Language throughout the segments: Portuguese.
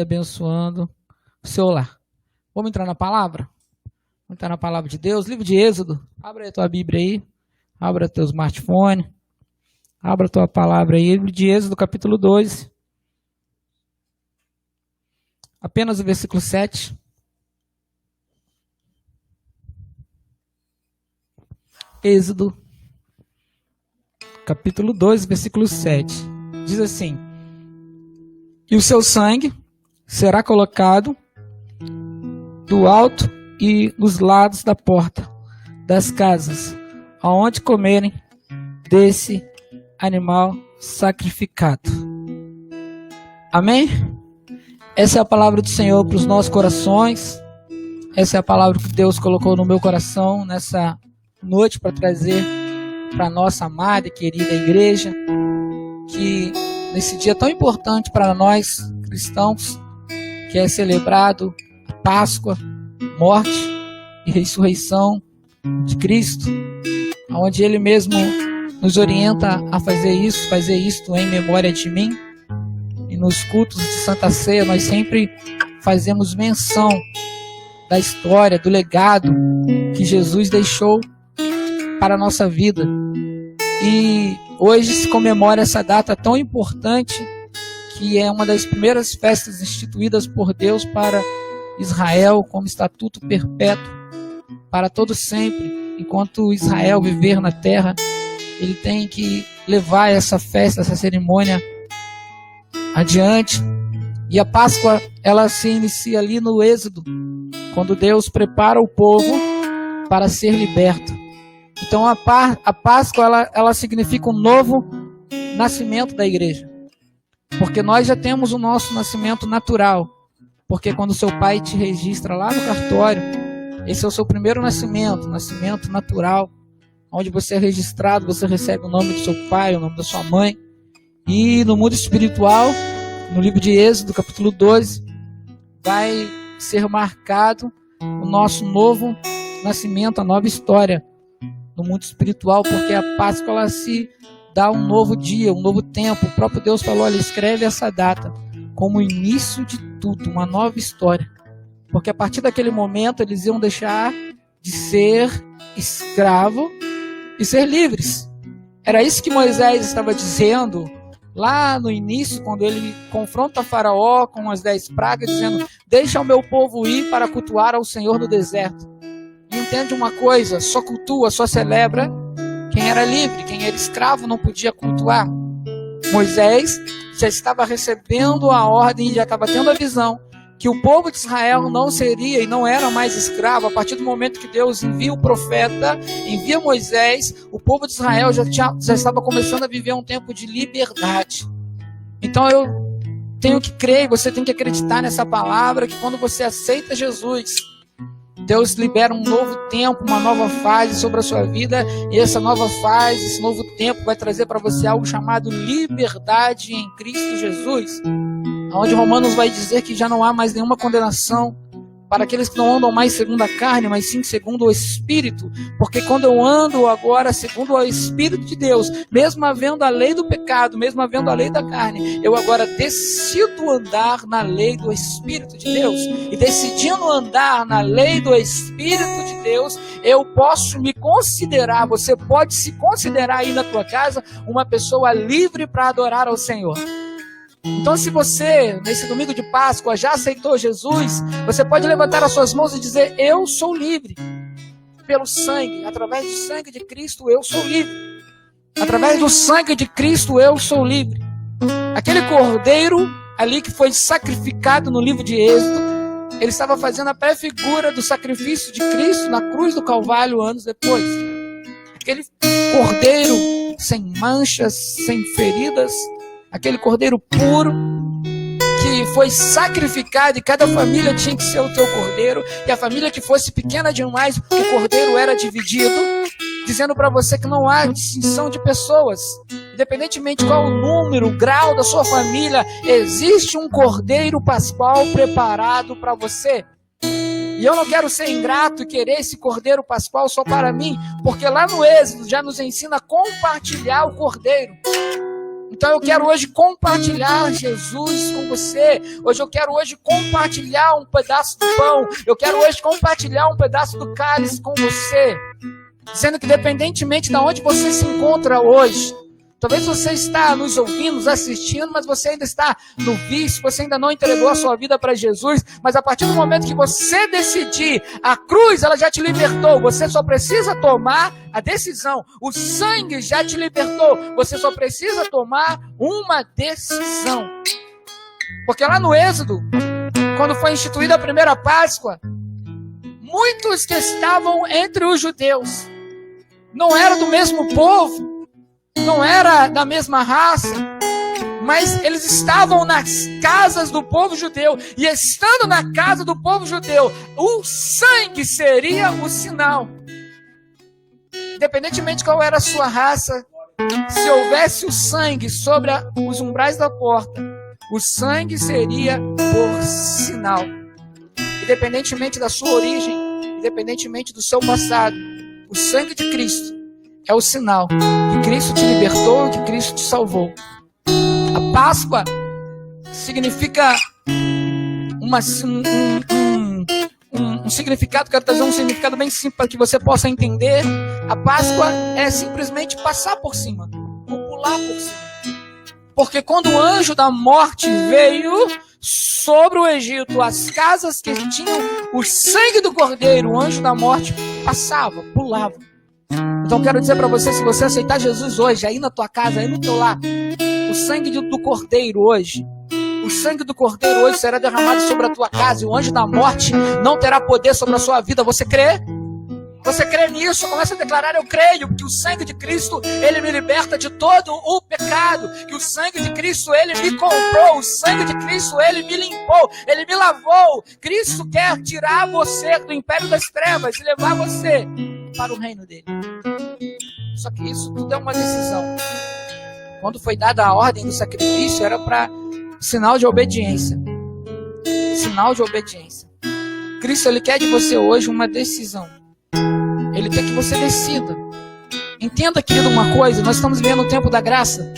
abençoando o seu lar. Vamos entrar na palavra? Vamos entrar na palavra de Deus, livro de Êxodo. Abra aí a tua Bíblia aí, abra teu smartphone, abra a tua palavra aí, livro de Êxodo, capítulo 2. Apenas o versículo 7. Êxodo, capítulo 2, versículo 7. Diz assim: E o seu sangue será colocado do alto e dos lados da porta das casas, aonde comerem desse animal sacrificado. Amém? Essa é a palavra do Senhor para os nossos corações. Essa é a palavra que Deus colocou no meu coração nessa noite para trazer para a nossa amada e querida igreja, que nesse dia tão importante para nós cristãos, que é celebrado a Páscoa, morte e ressurreição de Cristo, onde Ele mesmo nos orienta a fazer isto em memória de mim. E nos cultos de Santa Ceia nós sempre fazemos menção da história, do legado que Jesus deixou para a nossa vida. E hoje se comemora essa data tão importante, que é uma das primeiras festas instituídas por Deus para Israel, como estatuto perpétuo, para todo sempre. Enquanto Israel viver na terra, ele tem que levar essa festa, essa cerimônia adiante. E a Páscoa, ela se inicia ali no Êxodo, quando Deus prepara o povo para ser liberto. Então a Páscoa, ela significa um novo nascimento da igreja. Porque nós já temos o nosso nascimento natural. Porque quando seu pai te registra lá no cartório, esse é o seu primeiro nascimento natural, onde você é registrado, você recebe o nome do seu pai, o nome da sua mãe. E no mundo espiritual, no livro de Êxodo, capítulo 12, vai ser marcado o nosso novo nascimento, a nova história no mundo espiritual, porque a Páscoa, ela se dá um novo dia, um novo tempo. O próprio Deus falou: olha, escreve essa data como o início de tudo, uma nova história. Porque a partir daquele momento eles iam deixar de ser escravo e ser livres. Era isso que Moisés estava dizendo lá no início, quando ele confronta Faraó com as 10 pragas, dizendo: deixa o meu povo ir para cultuar ao Senhor no deserto. E entende uma coisa: só cultua, só celebra quem era livre, quem era escravo não podia cultuar. Moisés já estava recebendo a ordem, já estava tendo a visão que o povo de Israel não seria e não era mais escravo. A partir do momento que Deus envia o profeta, envia Moisés, o povo de Israel já estava começando a viver um tempo de liberdade. Então eu tenho que crer, você tem que acreditar nessa palavra, que quando você aceita Jesus, Deus libera um novo tempo, uma nova fase sobre a sua vida, e essa nova fase, esse novo tempo vai trazer para você algo chamado liberdade em Cristo Jesus, onde Romanos vai dizer que já não há mais nenhuma condenação para aqueles que não andam mais segundo a carne, mas sim segundo o Espírito. Porque quando eu ando agora segundo o Espírito de Deus, mesmo havendo a lei do pecado, mesmo havendo a lei da carne, eu agora decido andar na lei do Espírito de Deus. E decidindo andar na lei do Espírito de Deus, eu posso me considerar, você pode se considerar aí na tua casa, uma pessoa livre para adorar ao Senhor. Então, se você, nesse domingo de Páscoa, já aceitou Jesus, você pode levantar as suas mãos e dizer: eu sou livre. Pelo sangue, através do sangue de Cristo, eu sou livre. Através do sangue de Cristo, eu sou livre. Aquele cordeiro ali que foi sacrificado no livro de Êxodo, ele estava fazendo a pré-figura do sacrifício de Cristo na cruz do Calvário anos depois. Aquele cordeiro sem manchas, sem feridas, aquele cordeiro puro que foi sacrificado, e cada família tinha que ser o teu cordeiro, e a família que fosse pequena demais, o cordeiro era dividido, dizendo para você que não há distinção de pessoas, independentemente qual o número, o grau da sua família, existe um cordeiro pascual preparado para você. E eu não quero ser ingrato e querer esse cordeiro pascual só para mim, porque lá no Êxodo já nos ensina a compartilhar o cordeiro. Então eu quero hoje compartilhar Jesus com você. Hoje eu quero hoje compartilhar um pedaço do pão. Eu quero hoje compartilhar um pedaço do cálice com você. Dizendo que independentemente de onde você se encontra hoje, talvez você está nos ouvindo, nos assistindo, mas você ainda está no vício, você ainda não entregou a sua vida para Jesus, mas a partir do momento que você decidir, a cruz ela já te libertou, você só precisa tomar a decisão, o sangue já te libertou, você só precisa tomar uma decisão. Porque lá no Êxodo, quando foi instituída a primeira Páscoa, muitos que estavam entre os judeus, não eram do mesmo povo, não era da mesma raça, mas eles estavam nas casas do povo judeu, e estando na casa do povo judeu, o sangue seria o sinal. Independentemente de qual era a sua raça, se houvesse o sangue sobre os umbrais da porta, o sangue seria por sinal. Independentemente da sua origem, independentemente do seu passado, o sangue de Cristo é o sinal que Cristo te libertou, que Cristo te salvou. A Páscoa significa um significado, quero trazer um significado bem simples para que você possa entender. A Páscoa é simplesmente passar por cima, ou pular por cima. Porque quando o anjo da morte veio sobre o Egito, as casas que tinham o sangue do cordeiro, o anjo da morte passava, pulava. Então quero dizer para você, se você aceitar Jesus hoje, aí na tua casa, aí no teu lar, o sangue do cordeiro hoje, o sangue do cordeiro hoje será derramado sobre a tua casa, e o anjo da morte não terá poder sobre a sua vida. Você crê? Você crê nisso? Começa a declarar: eu creio que o sangue de Cristo, ele me liberta de todo o pecado, que o sangue de Cristo, ele me comprou, o sangue de Cristo, ele me limpou, ele me lavou. Cristo quer tirar você do império das trevas e levar você para o reino dele. Só que isso tudo é uma decisão. Quando foi dada a ordem do sacrifício, era para sinal de obediência. Sinal de obediência. Cristo, ele quer de você hoje uma decisão. Ele quer que você decida. Entenda, querido, uma coisa: nós estamos vivendo o tempo da graça,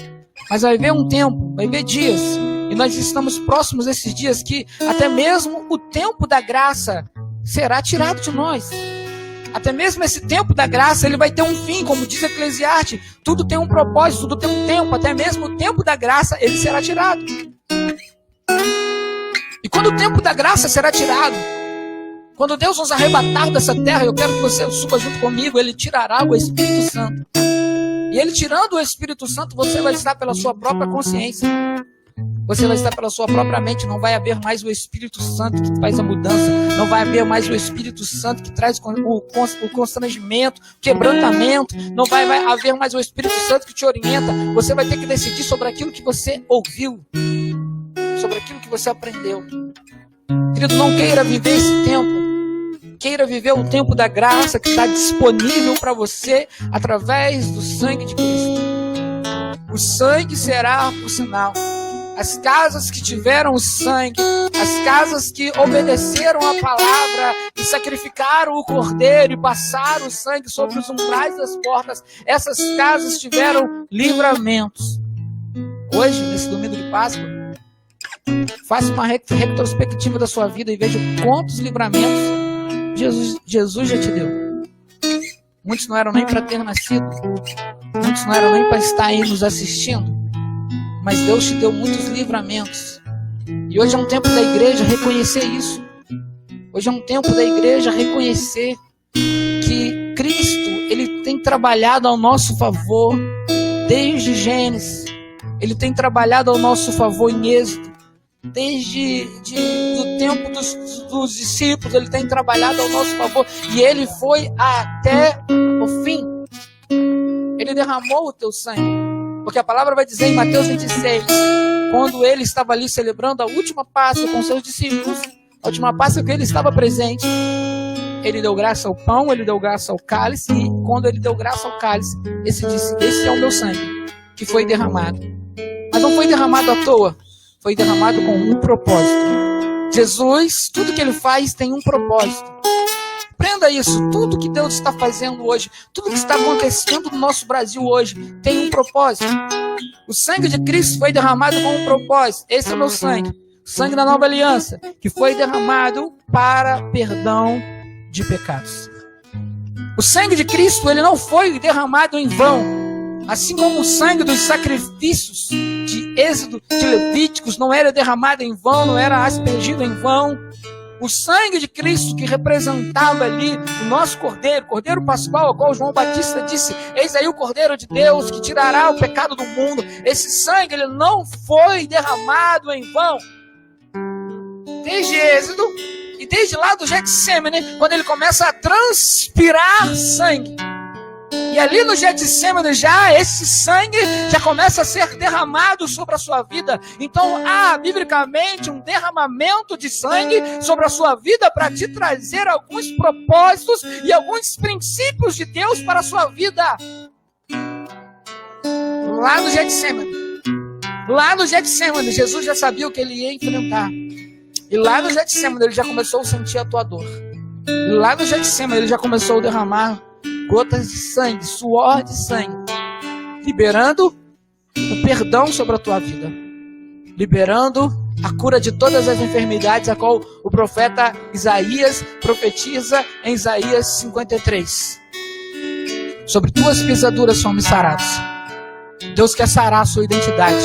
mas vai haver um tempo, vai haver dias, e nós estamos próximos desses dias que até mesmo o tempo da graça será tirado de nós. Até mesmo esse tempo da graça, ele vai ter um fim, como diz Eclesiastes. Tudo tem um propósito, tudo tem um tempo. Até mesmo o tempo da graça, ele será tirado. E quando o tempo da graça será tirado, quando Deus nos arrebatar dessa terra, eu quero que você suba junto comigo, ele tirará o Espírito Santo. E ele tirando o Espírito Santo, você vai estar pela sua própria consciência. Você vai estar pela sua própria mente. Não vai haver mais o Espírito Santo que faz a mudança. Não vai haver mais o Espírito Santo que traz o constrangimento, o quebrantamento. Não vai haver mais o Espírito Santo que te orienta. Você vai ter que decidir sobre aquilo que você ouviu, sobre aquilo que você aprendeu. Querido, não queira viver esse tempo. Queira viver o tempo da graça que está disponível para você através do sangue de Cristo. O sangue será o sinal. As casas que tiveram o sangue, as casas que obedeceram a palavra e sacrificaram o cordeiro e passaram o sangue sobre os umbrais das portas, essas casas tiveram livramentos. Hoje, nesse domingo de Páscoa, faça uma retrospectiva da sua vida e veja quantos livramentos Jesus já te deu. Muitos não eram nem para ter nascido, muitos não eram nem para estar aí nos assistindo, mas Deus te deu muitos livramentos. E hoje é um tempo da igreja reconhecer isso. Hoje é um tempo da igreja reconhecer que Cristo, ele tem trabalhado ao nosso favor desde Gênesis. Ele tem trabalhado ao nosso favor em Êxodo. Desde o tempo dos discípulos, ele tem trabalhado ao nosso favor. E ele foi até o fim. Ele derramou o teu sangue. Porque a palavra vai dizer em Mateus 26, quando ele estava ali celebrando a última Páscoa com seus discípulos, a última Páscoa que ele estava presente, ele deu graça ao pão, ele deu graça ao cálice, e quando ele deu graça ao cálice, esse disse: esse é o meu sangue, que foi derramado. Mas não foi derramado à toa, foi derramado com um propósito. Jesus, tudo que ele faz tem um propósito. Aprenda isso. Tudo que Deus está fazendo hoje, tudo que está acontecendo no nosso Brasil hoje, tem um propósito. O sangue de Cristo foi derramado com um propósito. Esse é o meu sangue. O sangue da nova aliança, que foi derramado para perdão de pecados. O sangue de Cristo, ele não foi derramado em vão. Assim como o sangue dos sacrifícios de Êxodo, de Levíticos, não era derramado em vão, não era aspergido em vão. O sangue de Cristo que representava ali o nosso Cordeiro, Cordeiro Pascual, ao qual João Batista disse, eis aí o Cordeiro de Deus que tirará o pecado do mundo. Esse sangue, ele não foi derramado em vão. Desde Êxodo e desde lá do Getsêmani, quando ele começa a transpirar sangue. E ali no Getsêmani já esse sangue já começa a ser derramado sobre a sua vida. Então há biblicamente um derramamento de sangue sobre a sua vida para te trazer alguns propósitos e alguns princípios de Deus para a sua vida. Lá no Getsêmani, Jesus já sabia o que ele ia enfrentar. E lá no Getsêmani ele já começou a sentir a tua dor. E lá no Getsêmani ele já começou a derramar gotas de sangue, suor de sangue, liberando o perdão sobre a tua vida, liberando a cura de todas as enfermidades, a qual o profeta Isaías profetiza em Isaías 53. Sobre tuas pisaduras somos sarados. Deus quer sarar a sua identidade.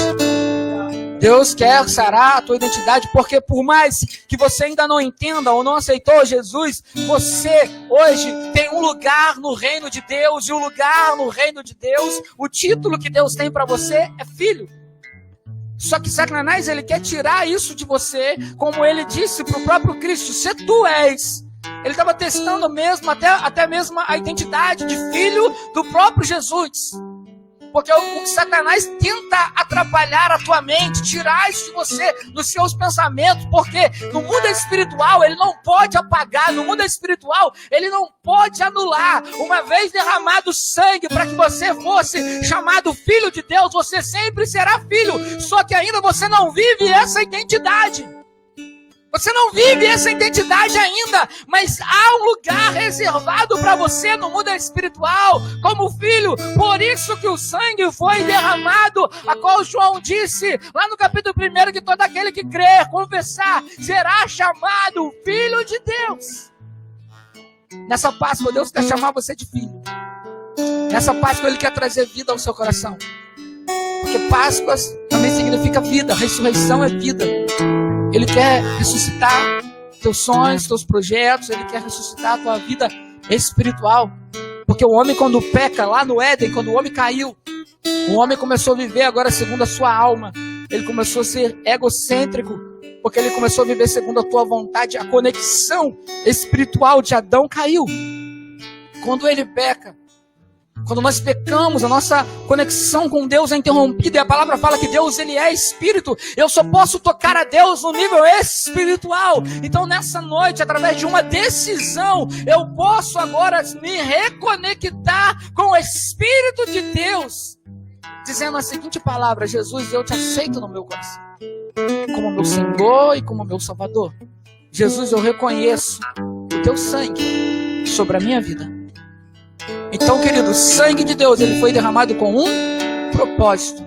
Deus quer sarar a tua identidade, porque por mais que você ainda não entenda ou não aceitou Jesus, você hoje tem um lugar no reino de Deus, e o lugar no reino de Deus, o título que Deus tem para você é filho. Só que Satanás, ele quer tirar isso de você, como ele disse para o próprio Cristo, se tu és. Ele estava testando mesmo, até mesmo a identidade de filho do próprio Jesus. Porque o Satanás tenta atrapalhar a tua mente, tirar isso de você, dos seus pensamentos, porque no mundo espiritual ele não pode apagar, no mundo espiritual ele não pode anular. Uma vez derramado sangue para que você fosse chamado filho de Deus, você sempre será filho, só que ainda você não vive essa identidade. Você não vive essa identidade ainda, mas há um lugar reservado para você no mundo espiritual, como filho. Por isso que o sangue foi derramado, a qual João disse, lá no capítulo 1, que todo aquele que crer, confessar, será chamado filho de Deus. Nessa Páscoa, Deus quer chamar você de filho. Nessa Páscoa, Ele quer trazer vida ao seu coração. Porque Páscoa também significa vida, ressurreição é vida. Ele quer ressuscitar teus sonhos, teus projetos, Ele quer ressuscitar a tua vida espiritual. Porque o homem, quando peca, lá no Éden, quando o homem caiu, o homem começou a viver agora segundo a sua alma. Ele começou a ser egocêntrico, porque ele começou a viver segundo a tua vontade. A conexão espiritual de Adão caiu. Quando ele peca, quando nós pecamos, a nossa conexão com Deus é interrompida, e a palavra fala que Deus, Ele é Espírito. Eu só posso tocar a Deus no nível espiritual. Então nessa noite, através de uma decisão, eu posso agora me reconectar com o Espírito de Deus, dizendo a seguinte palavra: Jesus, eu te aceito no meu coração, como meu Senhor e como meu Salvador. Jesus, eu reconheço o teu sangue sobre a minha vida. Então, querido, o sangue de Deus, ele foi derramado com um propósito.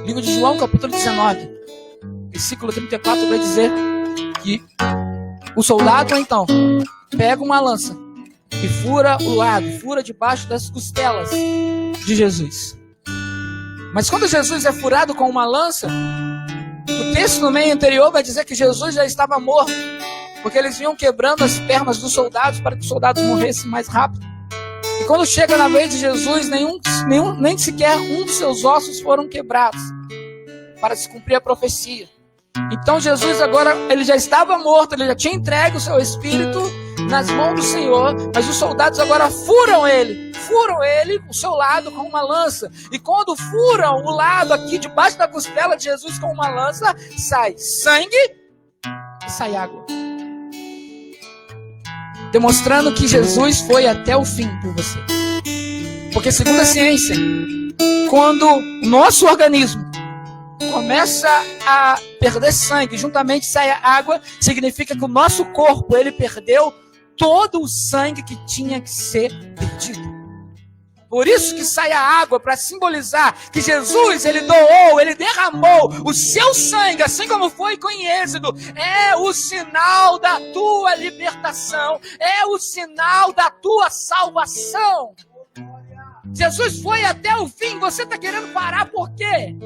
Livro de João, capítulo 19, versículo 34, vai dizer que o soldado, então, pega uma lança e fura o lado, fura debaixo das costelas de Jesus. Mas quando Jesus é furado com uma lança, o texto no meio anterior vai dizer que Jesus já estava morto, porque eles vinham quebrando as pernas dos soldados para que os soldados morressem mais rápido. E quando chega na vez de Jesus, nem sequer um dos seus ossos foram quebrados, para se cumprir a profecia. Então Jesus agora, ele já estava morto, ele já tinha entregue o seu espírito nas mãos do Senhor, mas os soldados agora furam ele, o seu lado com uma lança. E quando furam o lado aqui, debaixo da costela de Jesus com uma lança, sai sangue e sai água. Demonstrando que Jesus foi até o fim por você. Porque segundo a ciência, quando o nosso organismo começa a perder sangue, juntamente sai a água, significa que o nosso corpo, ele perdeu todo o sangue que tinha que ser perdido. Por isso que sai a água, para simbolizar que Jesus, ele doou, ele derramou o seu sangue, assim como foi em Êxodo. É o sinal da tua libertação, é o sinal da tua salvação. Jesus foi até o fim, você está querendo parar por quê?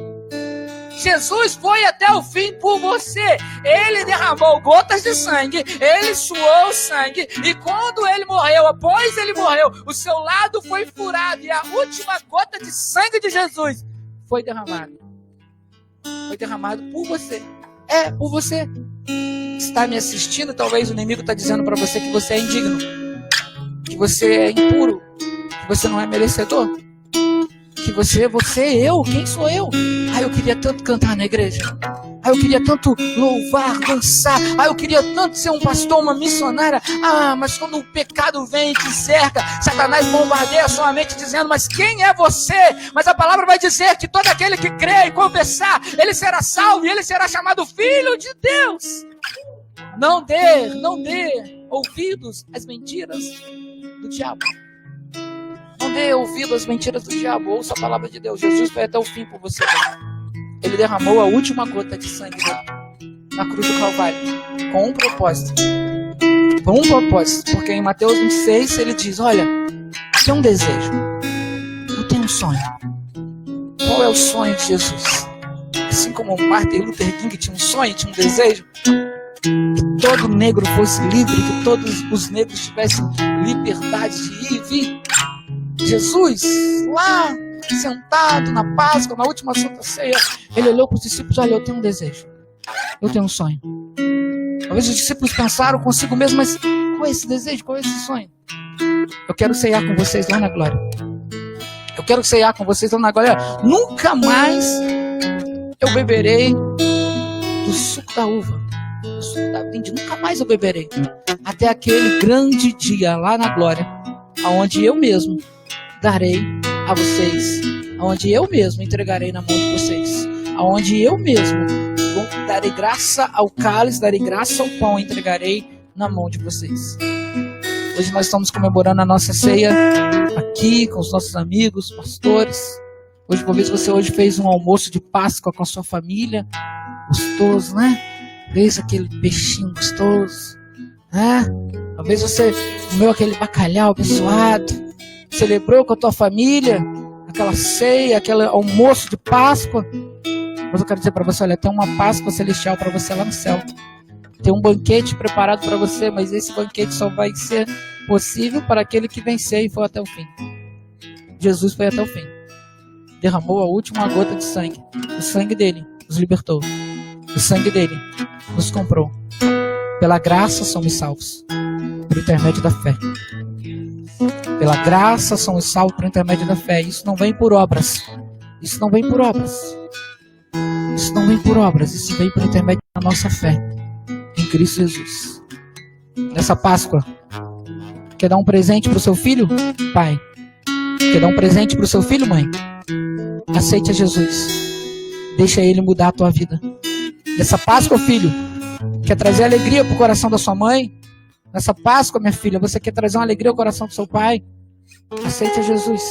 Jesus foi até o fim por você. Ele derramou gotas de sangue, ele suou sangue, e quando ele morreu, após ele morreu, o seu lado foi furado, e a última gota de sangue de Jesus foi derramada. Foi derramado por você. É, por você. Está me assistindo, talvez o inimigo está dizendo para você que você é indigno, que você é impuro, que você não é merecedor, que você, eu, quem sou eu? Eu queria tanto cantar na igreja. Eu queria tanto louvar, dançar. Eu queria tanto ser um pastor, uma missionária. Mas quando o pecado vem e te cerca, Satanás bombardeia a sua mente dizendo, mas quem é você? Mas a palavra vai dizer que todo aquele que crê e confessar, ele será salvo e ele será chamado filho de Deus. Não dê ouvidos às mentiras do diabo. Não dê ouvido às mentiras do diabo. Ouça a palavra de Deus. Jesus foi até o fim por você. Ele derramou a última gota de sangue dele na cruz do Calvário, com um propósito. Com um propósito. Porque em Mateus 26 ele diz, olha, eu tenho um desejo, eu tenho um sonho. Qual é o sonho de Jesus? Assim como Martin Luther King tinha um sonho, tinha um desejo, que todo negro fosse livre, que todos os negros tivessem liberdade de ir e vir. Jesus, lá, sentado na Páscoa, na última Santa Ceia, ele olhou para os discípulos, olha, eu tenho um desejo, eu tenho um sonho. Talvez os discípulos pensaram consigo mesmo, mas qual é esse desejo, qual é esse sonho? Eu quero ceiar com vocês lá na glória. Eu quero ceiar com vocês lá na glória. Nunca mais eu beberei do suco da uva, do suco da vinde, nunca mais eu beberei. Até aquele grande dia lá na glória, aonde eu mesmo darei a vocês, aonde eu mesmo entregarei na mão de vocês, aonde eu mesmo darei graça ao cálice, darei graça ao pão, entregarei na mão de vocês. Hoje nós estamos comemorando a nossa ceia aqui com os nossos amigos, pastores. Hoje, talvez você hoje fez um almoço de Páscoa com a sua família, gostoso, né? Fez aquele peixinho gostoso, né? Talvez você comeu aquele bacalhau abençoado, celebrou com a tua família aquela ceia, aquele almoço de Páscoa. Mas eu quero dizer para você, olha, tem uma Páscoa celestial para você lá no céu. Tem um banquete preparado para você, mas esse banquete só vai ser possível para aquele que vencer e for até o fim. Jesus foi até o fim. Derramou a última gota de sangue. O sangue dele nos libertou. O sangue dele nos comprou. Pela graça somos salvos, por intermédio da fé. Pela graça somos salvos por intermédio da fé. Isso não vem por obras. Isso não vem por obras. Isso não vem por obras. Isso vem por intermédio da nossa fé em Cristo Jesus. Nessa Páscoa, quer dar um presente para o seu filho? Pai. Quer dar um presente para o seu filho, mãe? Aceite a Jesus. Deixa ele mudar a tua vida. Nessa Páscoa, filho, quer trazer alegria para o coração da sua mãe? Nessa Páscoa, minha filha, você quer trazer uma alegria ao coração do seu pai? Aceite a Jesus.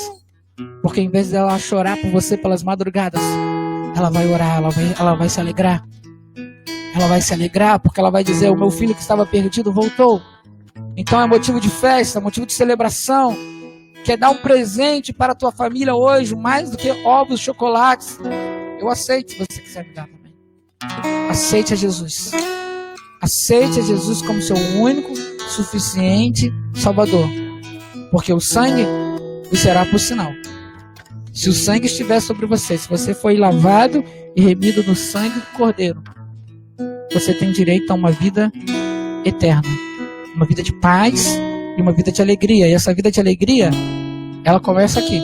Porque em vez dela chorar por você pelas madrugadas, ela vai orar, ela vai se alegrar. Ela vai se alegrar porque ela vai dizer, o meu filho que estava perdido voltou. Então é motivo de festa, motivo de celebração. Quer dar um presente para a tua família hoje, mais do que ovos, chocolates. Eu aceito, se você quiser me dar também. Aceite a Jesus. Aceite a Jesus como seu único, suficiente Salvador. Porque o sangue lhe será por sinal. Se o sangue estiver sobre você, se você foi lavado e remido no sangue do Cordeiro, você tem direito a uma vida eterna. Uma vida de paz e uma vida de alegria. E essa vida de alegria, ela começa aqui.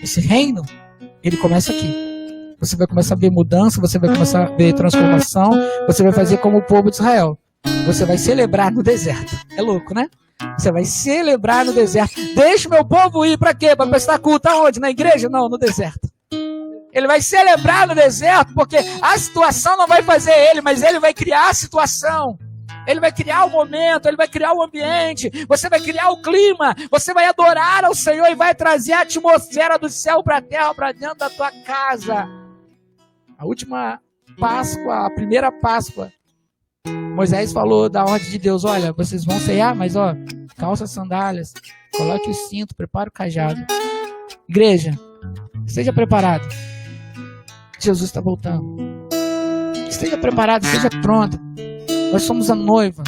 Esse reino, ele começa aqui. Você vai começar a ver mudança, você vai começar a ver transformação, você vai fazer como o povo de Israel. Você vai celebrar no deserto. É louco, né? Você vai celebrar no deserto. Deixa o meu povo ir para quê? Para prestar culto aonde? Na igreja? Não, no deserto. Ele vai celebrar no deserto porque a situação não vai fazer ele, mas ele vai criar a situação. Ele vai criar o momento, Ele vai criar o ambiente, você vai criar o clima, você vai adorar ao Senhor e vai trazer a atmosfera do céu para a terra, para dentro da tua casa. A última Páscoa, a primeira Páscoa, Moisés falou da ordem de Deus: olha, vocês vão ceiar, mas ó, calça as sandálias, coloque o cinto, prepare o cajado. Igreja, esteja preparado. Jesus está voltando. Esteja preparado, esteja pronto. Nós somos a noiva.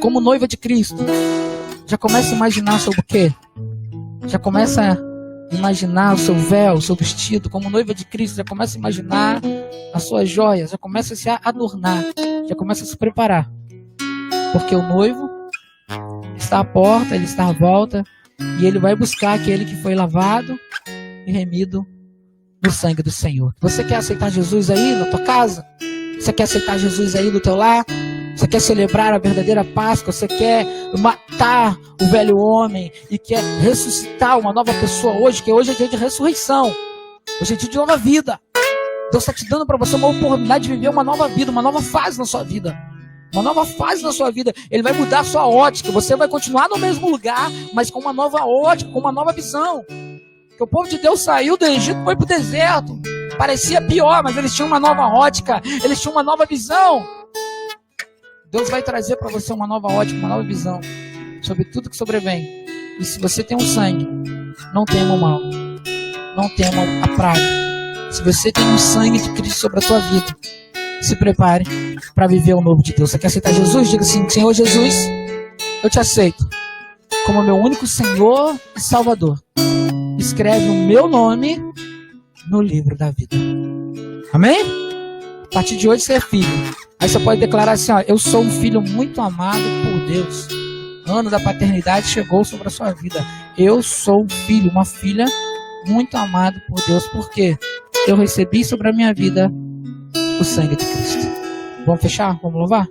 Como noiva de Cristo. Já começa a imaginar sobre o quê? Já começa a imaginar o seu véu, o seu vestido. Como noiva de Cristo, já começa a imaginar as suas joias. Já começa a se adornar. Já começa a se preparar. Porque o noivo está à porta, ele está à volta. E ele vai buscar aquele que foi lavado e remido no sangue do Senhor. Você quer aceitar Jesus aí na tua casa? Você quer aceitar Jesus aí no teu lar? Você quer celebrar a verdadeira Páscoa? Você quer matar o velho homem e quer ressuscitar uma nova pessoa hoje? Que hoje é dia de ressurreição. Hoje é dia de nova vida. Deus está te dando para você uma oportunidade de viver uma nova vida, uma nova fase na sua vida. Uma nova fase na sua vida. Ele vai mudar a sua ótica. Você vai continuar no mesmo lugar, mas com uma nova ótica, com uma nova visão. Porque o povo de Deus saiu do Egito e foi para o deserto. Parecia pior, mas eles tinham uma nova ótica. Eles tinham uma nova visão. Deus vai trazer para você uma nova ótica, uma nova visão sobre tudo que sobrevém. E se você tem um sangue, não tema o mal. Não tema a praga. Se você tem um sangue de Cristo sobre a tua vida, se prepare para viver o novo de Deus. Você quer aceitar Jesus? Diga assim: Senhor Jesus, eu te aceito como meu único Senhor e Salvador. Escreve o meu nome no livro da vida. Amém? A partir de hoje você é filho. Aí você pode declarar assim: ó, eu sou um filho muito amado por Deus. O ano da paternidade chegou sobre a sua vida. Eu sou um filho, uma filha muito amado por Deus. Por quê? Eu recebi sobre a minha vida o sangue de Cristo. Vamos fechar? Vamos louvar?